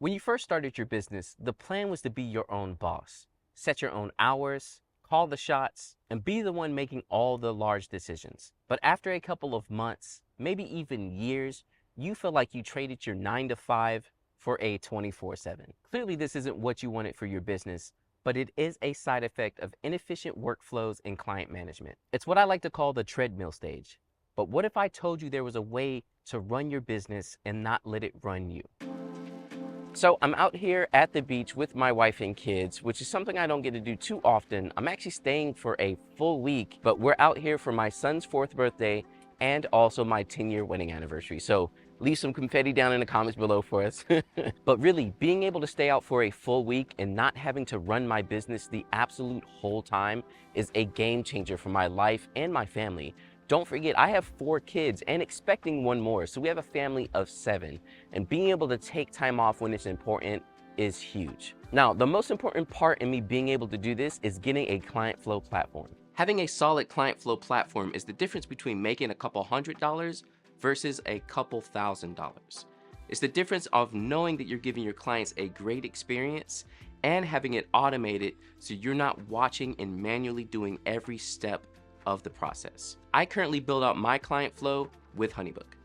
When you first started your business, the plan was to be your own boss, set your own hours, call the shots, and be the one making all the large decisions. But after a couple of months, maybe even years, you feel like you traded your 9 to 5 for a 24/7. Clearly, this isn't what you wanted for your business, but it is a side effect of inefficient workflows and client management. It's what I like to call the treadmill stage. But what if I told you there was a way to run your business and not let it run you? So I'm out here at the beach with my wife and kids, which is something I don't get to do too often. I'm actually staying for a full week, but we're out here for my son's 4th birthday and also my 10-year wedding anniversary. So leave some confetti down in the comments below for us. But really, being able to stay out for a full week and not having to run my business the absolute whole time is a game changer for my life and my family. Don't forget, I have 4 kids and expecting one more. So we have a family of 7. And being able to take time off when it's important is huge. Now, the most important part in me being able to do this is getting a Clientflow platform. Having a solid Clientflow platform is the difference between making a couple $100 versus a couple $1,000. It's the difference of knowing that you're giving your clients a great experience and having it automated so you're not watching and manually doing every step of the process. I currently build out my Clientflow with Honeybook.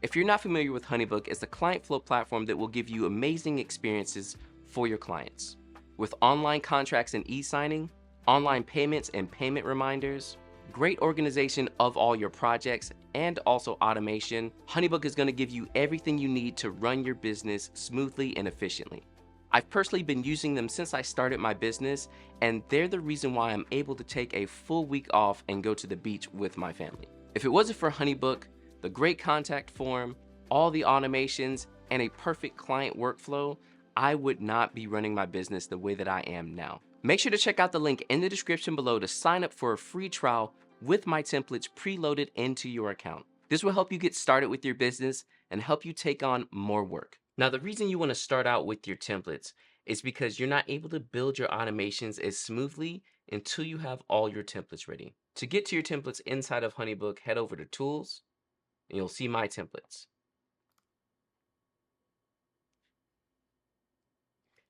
If you're not familiar with Honeybook, it's a Clientflow platform that will give you amazing experiences for your clients. With online contracts and e-signing, online payments and payment reminders, great organization of all your projects, and also automation, Honeybook is going to give you everything you need to run your business smoothly and efficiently. I've personally been using them since I started my business, and they're the reason why I'm able to take a full week off and go to the beach with my family. If it wasn't for Honeybook, the great contact form, all the automations, and a perfect client workflow, I would not be running my business the way that I am now. Make sure to check out the link in the description below to sign up for a free trial with my templates preloaded into your account. This will help you get started with your business and help you take on more work. Now, the reason you want to start out with your templates is because you're not able to build your automations as smoothly until you have all your templates ready. To get to your templates inside of Honeybook, head over to Tools, and you'll see My Templates.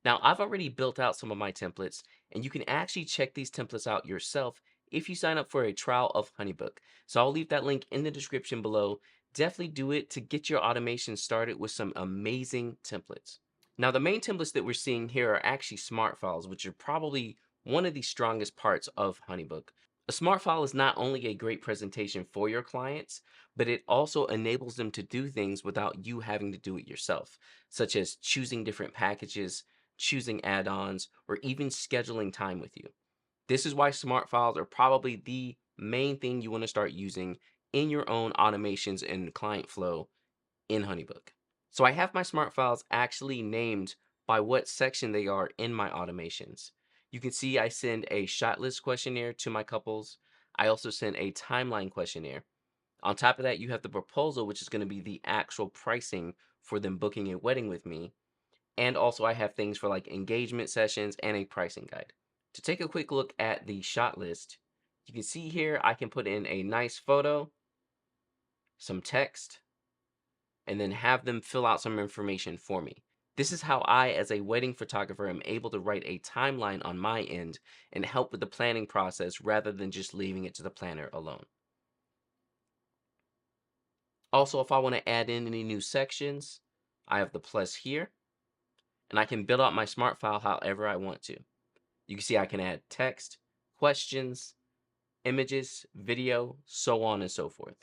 Now, I've already built out some of my templates, and you can actually check these templates out yourself if you sign up for a trial of Honeybook. So I'll leave that link in the description below. Definitely do it to get your automation started with some amazing templates. Now, the main templates that we're seeing here are actually Smartfiles, which are probably one of the strongest parts of Honeybook. A smart file is not only a great presentation for your clients, but it also enables them to do things without you having to do it yourself, such as choosing different packages, choosing add-ons, or even scheduling time with you. This is why smart files are probably the main thing you want to start using in your own automations and client flow in Honeybook. So I have my smart files actually named by what section they are in my automations. You can see I send a shot list questionnaire to my couples. I also send a timeline questionnaire. On top of that, you have the proposal, which is going to be the actual pricing for them booking a wedding with me. And also I have things for like engagement sessions and a pricing guide. To take a quick look at the shot list, you can see here I can put in a nice photo, some text, and then have them fill out some information for me. This is how I, as a wedding photographer, am able to write a timeline on my end and help with the planning process rather than just leaving it to the planner alone. Also, if I want to add in any new sections, I have the plus here, and I can build out my smart file however I want to. You can see I can add text, questions, images, video, so on and so forth.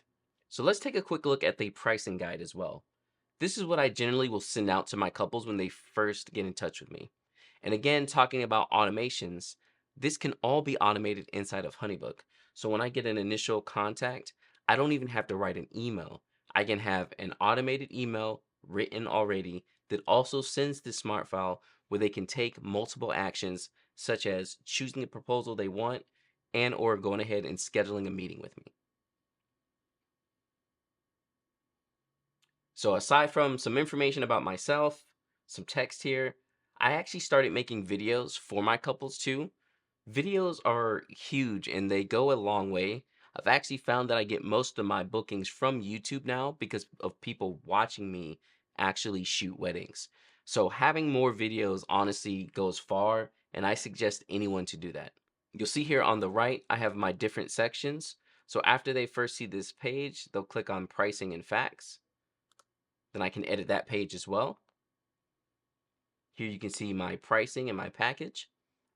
So let's take a quick look at the pricing guide as well. This is what I generally will send out to my couples when they first get in touch with me. And again, talking about automations, this can all be automated inside of Honeybook. So when I get an initial contact, I don't even have to write an email. I can have an automated email written already that also sends this smart file where they can take multiple actions such as choosing the proposal they want and or going ahead and scheduling a meeting with me. So aside from some information about myself, some text here, I actually started making videos for my couples too. Videos are huge and they go a long way. I've actually found that I get most of my bookings from YouTube now because of people watching me actually shoot weddings. So having more videos honestly goes far, and I suggest anyone to do that. You'll see here on the right, I have my different sections. So after they first see this page, they'll click on pricing and facts. Then I can edit that page as well. Here you can see my pricing and my package.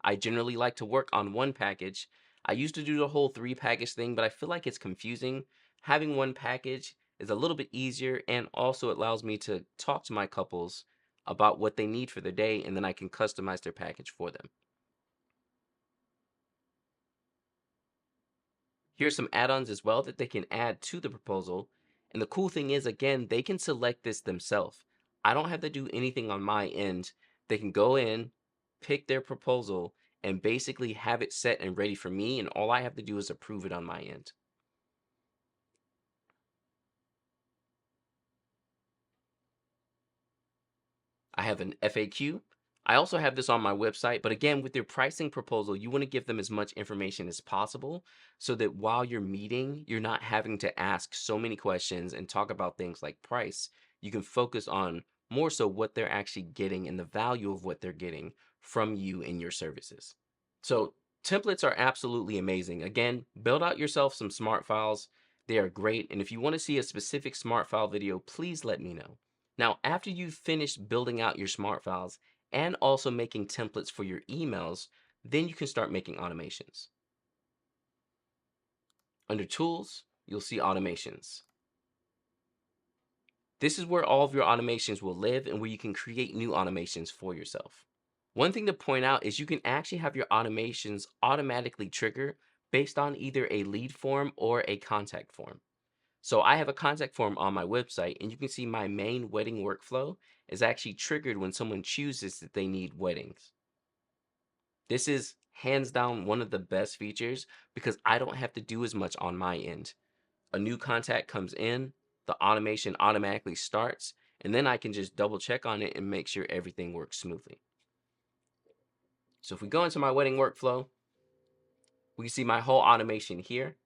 I generally like to work on one package. I used to do the whole 3 package thing, but I feel like it's confusing. Having one package is a little bit easier and also allows me to talk to my couples about what they need for their day, and then I can customize their package for them. Here's some add-ons as well that they can add to the proposal. And the cool thing is, again, they can select this themselves. I don't have to do anything on my end. They can go in, pick their proposal, and basically have it set and ready for me. And all I have to do is approve it on my end. I have an FAQ. I also have this on my website, but again, with your pricing proposal, you want to give them as much information as possible so that while you're meeting, you're not having to ask so many questions and talk about things like price. You can focus on more so what they're actually getting and the value of what they're getting from you and your services. So templates are absolutely amazing. Again, build out yourself some smart files. They are great. And if you want to see a specific smart file video, please let me know. Now, after you've finished building out your smart files and also making templates for your emails, then you can start making automations. Under Tools, you'll see Automations. This is where all of your automations will live and where you can create new automations for yourself. One thing to point out is you can actually have your automations automatically trigger based on either a lead form or a contact form. So I have a contact form on my website, and you can see my main wedding workflow is actually triggered when someone chooses that they need weddings. This is hands down one of the best features because I don't have to do as much on my end. A new contact comes in, the automation automatically starts, and then I can just double check on it and make sure everything works smoothly. So if we go into my wedding workflow, we can see my whole automation here.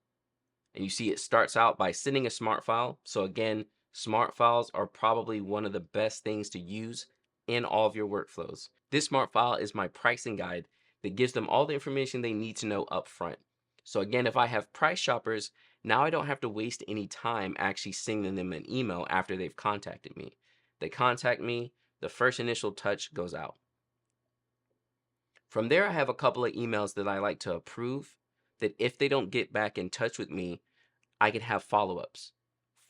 And you see it starts out by sending a smart file. So again, smart files are probably one of the best things to use in all of your workflows. This smart file is my pricing guide that gives them all the information they need to know up front. So again, if I have price shoppers, now I don't have to waste any time actually sending them an email after they've contacted me. They contact me, the first initial touch goes out. From there, I have a couple of emails that I like to approve that if they don't get back in touch with me, I can have follow-ups.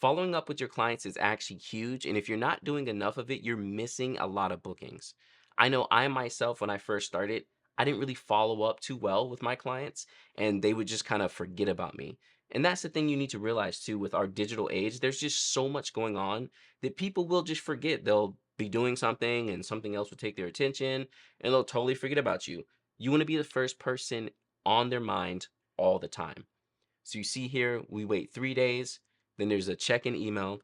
Following up with your clients is actually huge, and if you're not doing enough of it, you're missing a lot of bookings. I know I myself, when I first started, I didn't really follow up too well with my clients, and they would just kind of forget about me. And that's the thing you need to realize too with our digital age. There's just so much going on that people will just forget. They'll be doing something and something else will take their attention and they'll totally forget about you. You want to be the first person on their mind all the time. So you see here, we wait 3 days, then there's a check-in email,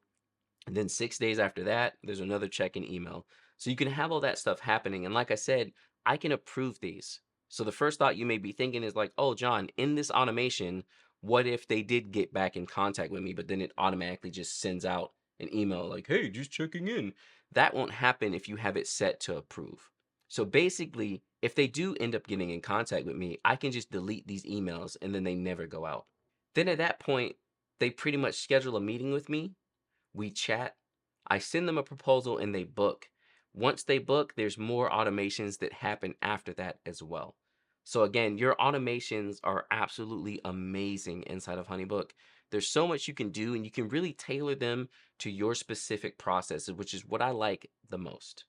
and then 6 days after that, there's another check-in email. So you can have all that stuff happening. And like I said, I can approve these. So the first thought you may be thinking is like, oh, John, in this automation, what if they did get back in contact with me, but then it automatically just sends out an email like, hey, just checking in. That won't happen if you have it set to approve. So basically, if they do end up getting in contact with me, I can just delete these emails and then they never go out. Then at that point, they pretty much schedule a meeting with me. We chat. I send them a proposal and they book. Once they book, there's more automations that happen after that as well. So again, your automations are absolutely amazing inside of Honeybook. There's so much you can do and you can really tailor them to your specific processes, which is what I like the most.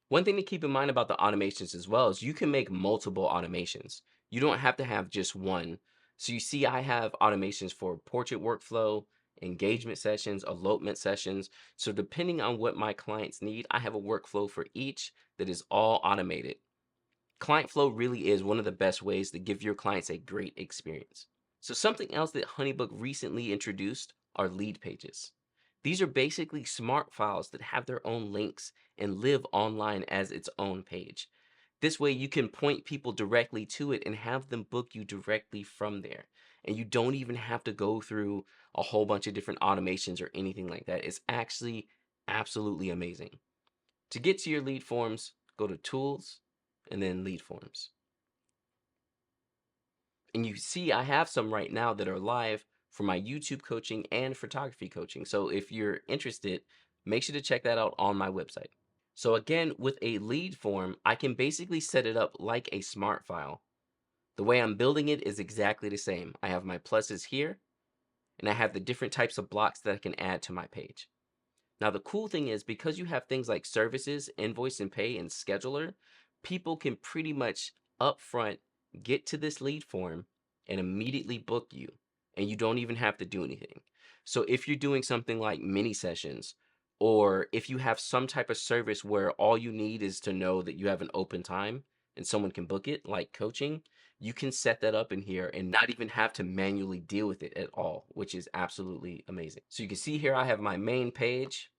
One thing to keep in mind about the automations as well is you can make multiple automations. You don't have to have just one. So you see, I have automations for portrait workflow, engagement sessions, elopement sessions. So depending on what my clients need, I have a workflow for each that is all automated. Clientflow really is one of the best ways to give your clients a great experience. So something else that Honeybook recently introduced are lead pages. These are basically smart files that have their own links and live online as its own page. This way you can point people directly to it and have them book you directly from there. And you don't even have to go through a whole bunch of different automations or anything like that. It's actually absolutely amazing. To get to your lead forms, go to Tools and then Lead Forms. And you see I have some right now that are live for my YouTube coaching and photography coaching. So if you're interested, make sure to check that out on my website. So again, with a lead form, I can basically set it up like a smart file. The way I'm building it is exactly the same. I have my pluses here, and I have the different types of blocks that I can add to my page. Now, the cool thing is because you have things like services, invoice and pay, and scheduler, people can pretty much upfront get to this lead form and immediately book you, and you don't even have to do anything. So if you're doing something like mini sessions, or if you have some type of service where all you need is to know that you have an open time and someone can book it, like coaching, you can set that up in here and not even have to manually deal with it at all, which is absolutely amazing. So you can see here I have my main page.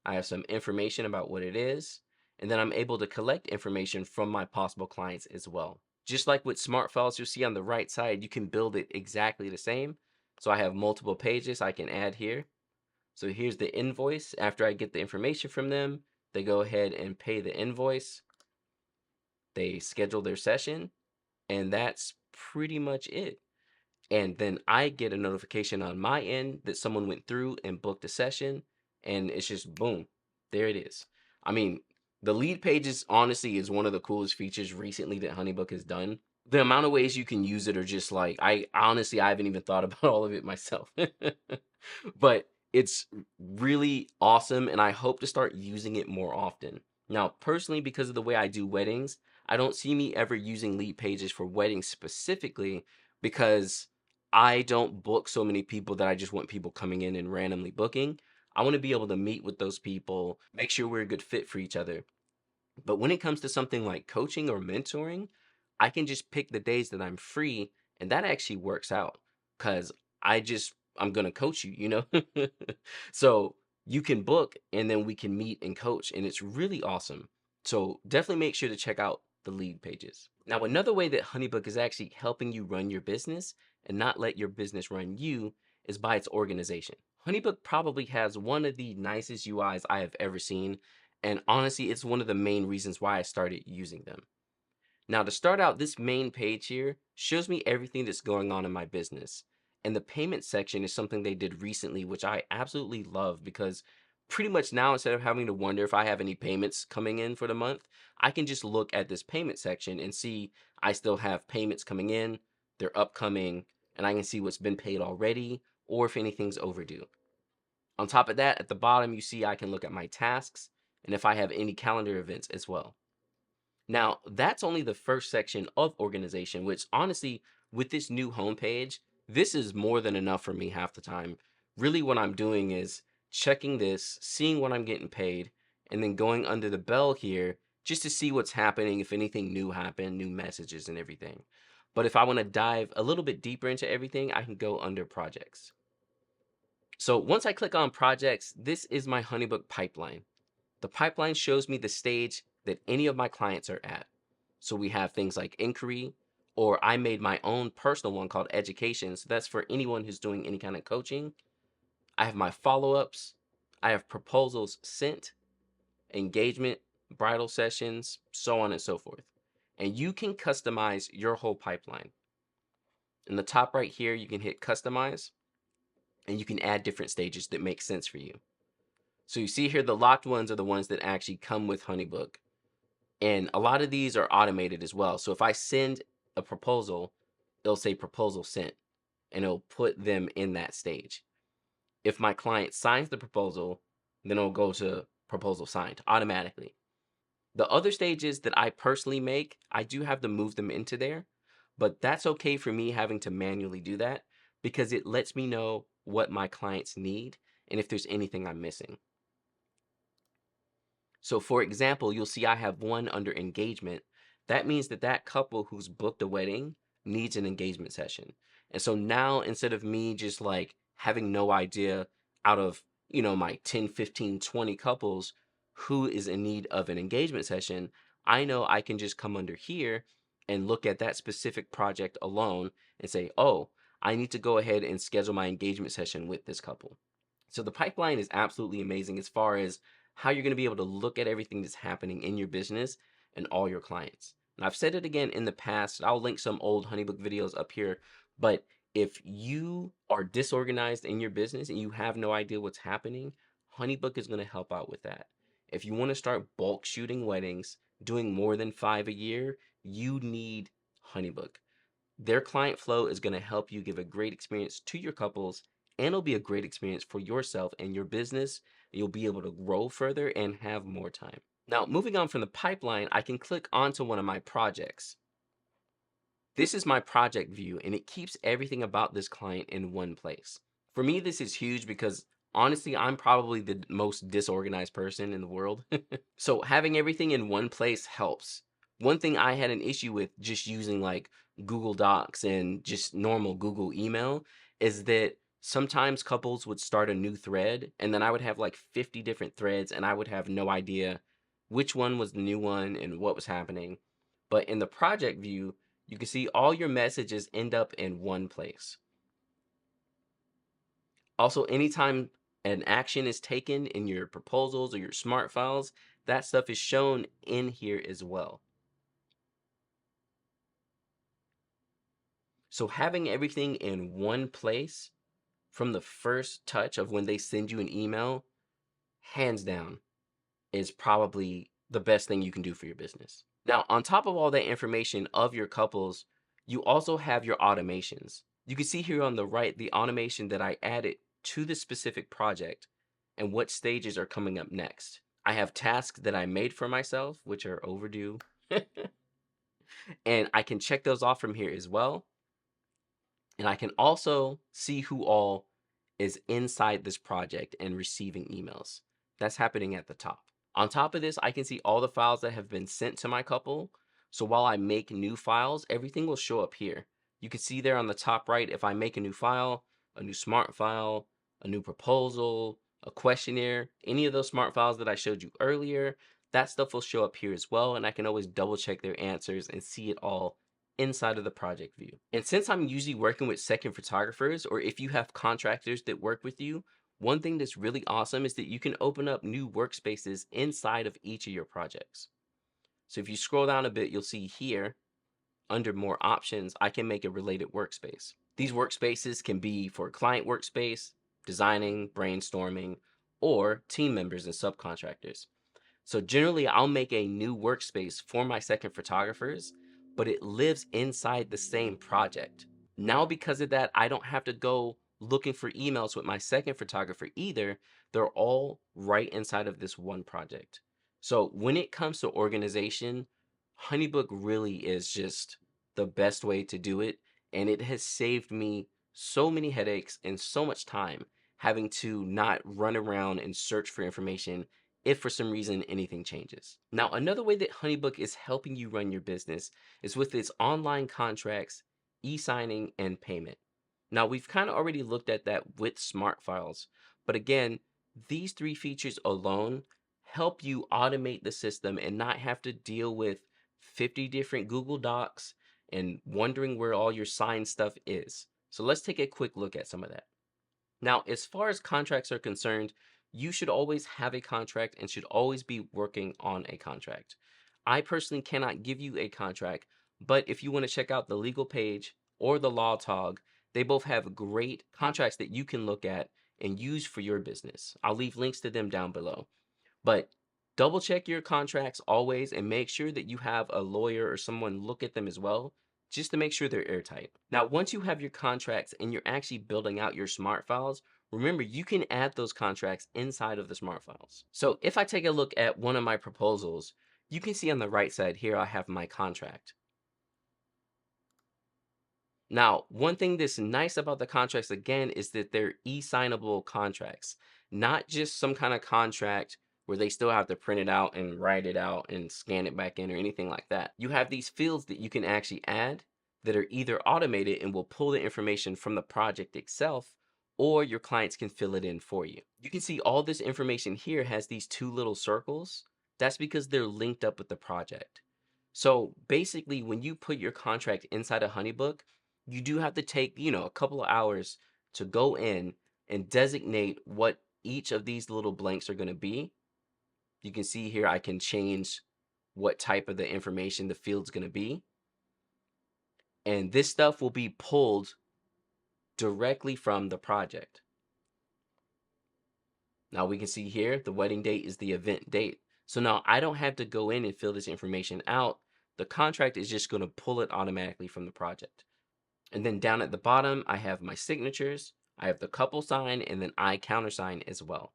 I have some information about what it is, and then I'm able to collect information from my possible clients as well. Just like with Smartfiles, you'll see on the right side, you can build it exactly the same. So I have multiple pages I can add here. So here's the invoice. After I get the information from them, they go ahead and pay the invoice. They schedule their session, and that's pretty much it. And then I get a notification on my end that someone went through and booked a session, and it's just boom, there it is. I mean, the lead pages honestly is one of the coolest features recently that Honeybook has done. The amount of ways you can use it are just like, I honestly, I haven't even thought about all of it myself. But it's really awesome, and I hope to start using it more often. Now, personally, because of the way I do weddings, I don't see me ever using lead pages for weddings specifically because I don't book so many people that I just want people coming in and randomly booking. I want to be able to meet with those people, make sure we're a good fit for each other. But when it comes to something like coaching or mentoring, I can just pick the days that I'm free, and that actually works out because I'm gonna coach you, you know? So you can book and then we can meet and coach, and it's really awesome. So definitely make sure to check out the lead pages. Now, another way that Honeybook is actually helping you run your business and not let your business run you is by its organization. Honeybook probably has one of the nicest UIs I have ever seen, and honestly, it's one of the main reasons why I started using them. Now, to start out, this main page here shows me everything that's going on in my business. And the payment section is something they did recently, which I absolutely love because pretty much now, instead of having to wonder if I have any payments coming in for the month, I can just look at this payment section and see I still have payments coming in, they're upcoming, and I can see what's been paid already or if anything's overdue. On top of that, at the bottom, you see I can look at my tasks and if I have any calendar events as well. Now, that's only the first section of organization, which honestly, with this new homepage, this is more than enough for me half the time. Really, what I'm doing is checking this, seeing what I'm getting paid, and then going under the bell here just to see what's happening, if anything new happened, new messages and everything. But if I want to dive a little bit deeper into everything, I can go under projects. So once I click on projects, this is my Honeybook pipeline. The pipeline shows me the stage that any of my clients are at. So we have things like inquiry, or I made my own personal one called education. So that's for anyone who's doing any kind of coaching. I have my follow-ups. I have proposals sent, engagement, bridal sessions, so on and so forth. And you can customize your whole pipeline. In the top right here, you can hit customize, and you can add different stages that make sense for you. So you see here, the locked ones are the ones that actually come with Honeybook. And a lot of these are automated as well. So if I send a proposal, it'll say proposal sent, and it'll put them in that stage. If my client signs the proposal, then it'll go to proposal signed automatically. The other stages that I personally make, I do have to move them into there, but that's okay for me having to manually do that because it lets me know what my clients need and if there's anything I'm missing. So for example, you'll see I have one under engagement. That means that that couple who's booked a wedding needs an engagement session. And so now instead of me just like having no idea out of, my 10, 15, 20 couples who is in need of an engagement session, I know I can just come under here and look at that specific project alone and say, oh, I need to go ahead and schedule my engagement session with this couple. So the pipeline is absolutely amazing as far as how you're going to be able to look at everything that's happening in your business and all your clients. And I've said it again in the past. I'll link some old Honeybook videos up here. But if you are disorganized in your business and you have no idea what's happening, Honeybook is going to help out with that. If you want to start bulk shooting weddings, doing more than 5 a year, you need Honeybook. Their client flow is going to help you give a great experience to your couples, and it'll be a great experience for yourself and your business. You'll be able to grow further and have more time. Now, moving on from the pipeline, I can click onto one of my projects. This is my project view, and it keeps everything about this client in one place. For me, this is huge because honestly, I'm probably the most disorganized person in the world. So having everything in one place helps. One thing I had an issue with just using like Google Docs and just normal Google email is that sometimes couples would start a new thread and then I would have like 50 different threads and I would have no idea which one was the new one and what was happening. But in the project view, you can see all your messages end up in one place. Also, anytime an action is taken in your proposals or your smart files, that stuff is shown in here as well. So having everything in one place from the first touch of when they send you an email, hands down, is probably the best thing you can do for your business. Now, on top of all that information of your couples, you also have your automations. You can see here on the right the automation that I added to the specific project and what stages are coming up next. I have tasks that I made for myself, which are overdue, and I can check those off from here as well. And I can also see who all is inside this project and receiving emails. That's happening at the top. On top of this, I can see all the files that have been sent to my couple. So while I make new files, everything will show up here. You can see there on the top right, if I make a new file, a new smart file, a new proposal, a questionnaire, any of those smart files that I showed you earlier, that stuff will show up here as well. And I can always double check their answers and see it all inside of the project view. And since I'm usually working with second photographers, or if you have contractors that work with you, one thing that's really awesome is that you can open up new workspaces inside of each of your projects. So if you scroll down a bit, you'll see here under more options, I can make a related workspace. These workspaces can be for client workspace, designing, brainstorming, or team members and subcontractors. So generally, I'll make a new workspace for my second photographers, but it lives inside the same project. Now, because of that, I don't have to go looking for emails with my second photographer either. They're all right inside of this one project. So when it comes to organization, Honeybook really is just the best way to do it. And it has saved me so many headaches and so much time having to not run around and search for information if for some reason anything changes. Now, another way that Honeybook is helping you run your business is with its online contracts, e-signing, and payment. Now, we've kind of already looked at that with smart files, but again, these three features alone help you automate the system and not have to deal with 50 different Google Docs and wondering where all your signed stuff is. So let's take a quick look at some of that. Now, as far as contracts are concerned, you should always have a contract and should always be working on a contract. I personally cannot give you a contract, but if you want to check out the legal page or the law tog, they both have great contracts that you can look at and use for your business. I'll leave links to them down below. But double check your contracts always and make sure that you have a lawyer or someone look at them as well, just to make sure they're airtight. Now, once you have your contracts and you're actually building out your smart files, remember you can add those contracts inside of the smart files. So if I take a look at one of my proposals, you can see on the right side here I have my contract. Now, one thing that's nice about the contracts again is that they're e-signable contracts, not just some kind of contract where they still have to print it out and write it out and scan it back in or anything like that. You have these fields that you can actually add that are either automated and will pull the information from the project itself, or your clients can fill it in for you. You can see all this information here has these two little circles. That's because they're linked up with the project. So basically, when you put your contract inside a Honeybook, you do have to take, a couple of hours to go in and designate what each of these little blanks are going to be. You can see here I can change what type of the information the field's going to be. And this stuff will be pulled directly from the project. Now we can see here the wedding date is the event date. So now I don't have to go in and fill this information out. The contract is just going to pull it automatically from the project. And then down at the bottom, I have my signatures, I have the couple sign, and then I countersign as well.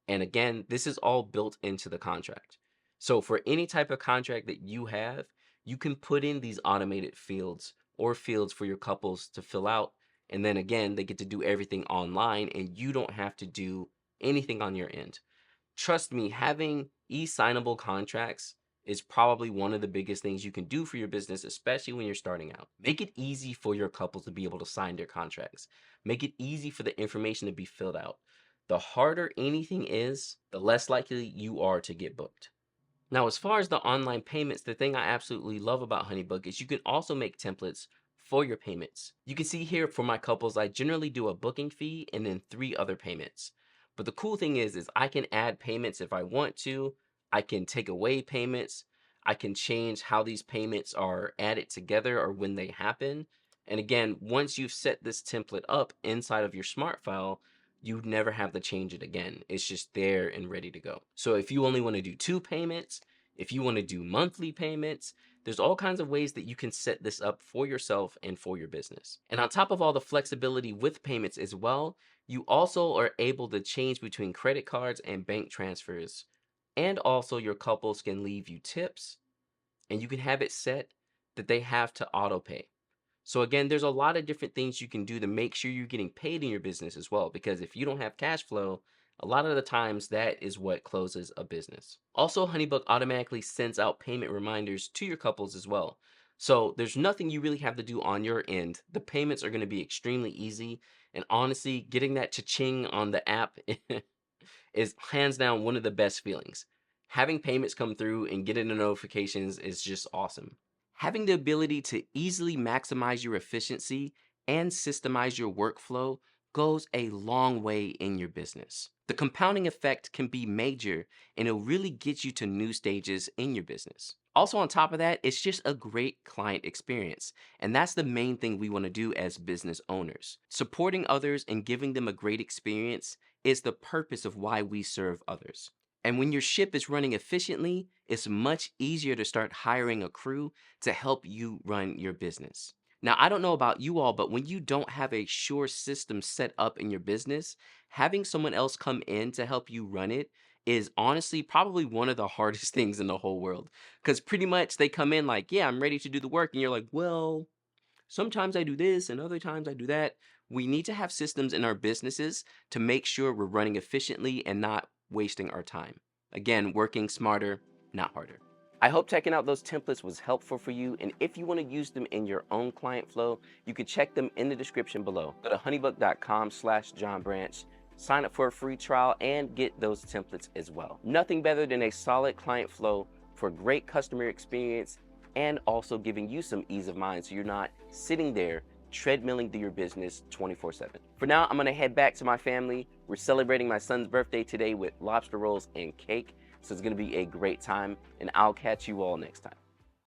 And again, this is all built into the contract. So for any type of contract that you have, you can put in these automated fields or fields for your couples to fill out. And then again, they get to do everything online and you don't have to do anything on your end. Trust me, having e-signable contracts is probably one of the biggest things you can do for your business, especially when you're starting out. Make it easy for your couples to be able to sign their contracts. Make it easy for the information to be filled out. The harder anything is, the less likely you are to get booked. Now, as far as the online payments, the thing I absolutely love about Honeybook is you can also make templates for your payments. You can see here for my couples, I generally do a booking fee and then 3 other payments. But the cool thing is I can add payments if I want to. I can take away payments. I can change how these payments are added together or when they happen. And again, once you've set this template up inside of your smart file, you never have to change it again. It's just there and ready to go. So if you only want to do 2 payments, if you want to do monthly payments, there's all kinds of ways that you can set this up for yourself and for your business. And on top of all the flexibility with payments as well, you also are able to change between credit cards and bank transfers. And also your couples can leave you tips and you can have it set that they have to auto pay. So again, there's a lot of different things you can do to make sure you're getting paid in your business as well, because if you don't have cash flow, a lot of the times that is what closes a business. Also, Honeybook automatically sends out payment reminders to your couples as well. So there's nothing you really have to do on your end. The payments are going to be extremely easy. And honestly, getting that cha-ching on the app is hands down one of the best feelings. Having payments come through and getting the notifications is just awesome. Having the ability to easily maximize your efficiency and systemize your workflow goes a long way in your business. The compounding effect can be major and it'll really get you to new stages in your business. Also, on top of that, it's just a great client experience. And that's the main thing we want to do as business owners. Supporting others and giving them a great experience is the purpose of why we serve others. And when your ship is running efficiently, it's much easier to start hiring a crew to help you run your business. Now, I don't know about you all, but when you don't have a sure system set up in your business, having someone else come in to help you run it is honestly probably one of the hardest things in the whole world. Because pretty much they come in like, yeah, I'm ready to do the work. And you're like, well, sometimes I do this and other times I do that. We need to have systems in our businesses to make sure we're running efficiently and not wasting our time. Again, working smarter, not harder. I hope checking out those templates was helpful for you. And if you want to use them in your own client flow, you can check them in the description below. Go to honeybook.com/JohnBranch, sign up for a free trial and get those templates as well. Nothing better than a solid client flow for great customer experience and also giving you some ease of mind so you're not sitting there treadmilling through your business 24/7. For now, I'm gonna head back to my family. We're celebrating my son's birthday today with lobster rolls and cake, so it's gonna be a great time, and I'll catch you all next time.